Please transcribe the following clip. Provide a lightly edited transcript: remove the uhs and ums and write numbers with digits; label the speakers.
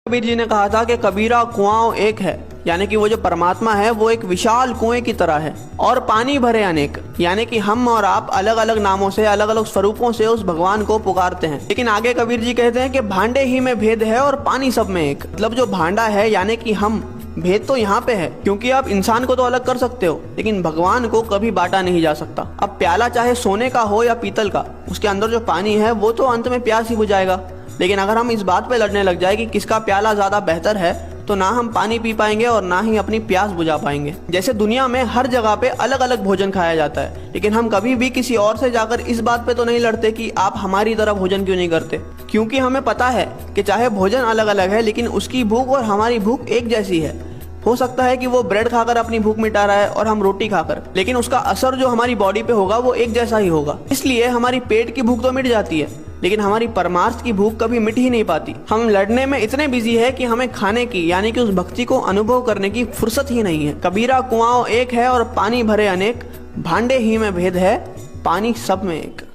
Speaker 1: कबीर जी ने कहा था कि कबीरा कुआं एक है, यानी कि वो जो परमात्मा है वो एक विशाल कुएं की तरह है, और पानी भरे अनेक, यानी कि हम और आप अलग अलग नामों से अलग अलग स्वरूपों से उस भगवान को पुकारते हैं। लेकिन आगे कबीर जी कहते हैं कि भांडे ही में भेद है और पानी सब में एक। मतलब जो भांडा है यानी कि हम, भेद तो यहाँ पे है, क्योंकि आप इंसान को तो अलग कर सकते हो लेकिन भगवान को कभी बांटा नहीं जा सकता। अब प्याला चाहे सोने का हो या पीतल का, उसके अंदर जो पानी है वो तो अंत में प्यास ही बुझाएगा। लेकिन अगर हम इस बात पे लड़ने लग जाए कि किसका प्याला ज्यादा बेहतर है, तो ना हम पानी पी पाएंगे और ना ही अपनी प्यास बुझा पाएंगे। जैसे दुनिया में हर जगह पे अलग अलग भोजन खाया जाता है, लेकिन हम कभी भी किसी और से जाकर इस बात पे तो नहीं लड़ते कि आप हमारी तरह भोजन क्यों नहीं करते, क्योंकि हमें पता है कि चाहे भोजन अलग अलग है लेकिन उसकी भूख और हमारी भूख एक जैसी है। हो सकता है कि वो ब्रेड खाकर अपनी भूख मिटा रहा है और हम रोटी खाकर, लेकिन उसका असर जो हमारी बॉडी पे होगा वो एक जैसा ही होगा। इसलिए हमारी पेट की भूख तो मिट जाती है लेकिन हमारी परमार्थ की भूख कभी मिट ही नहीं पाती। हम लड़ने में इतने बिजी है कि हमें खाने की यानी कि उस भक्ति को अनुभव करने की फुर्सत ही नहीं है। कबीरा कुआं एक है और पानी भरे अनेक, भांडे ही में भेद है, पानी सब में एक।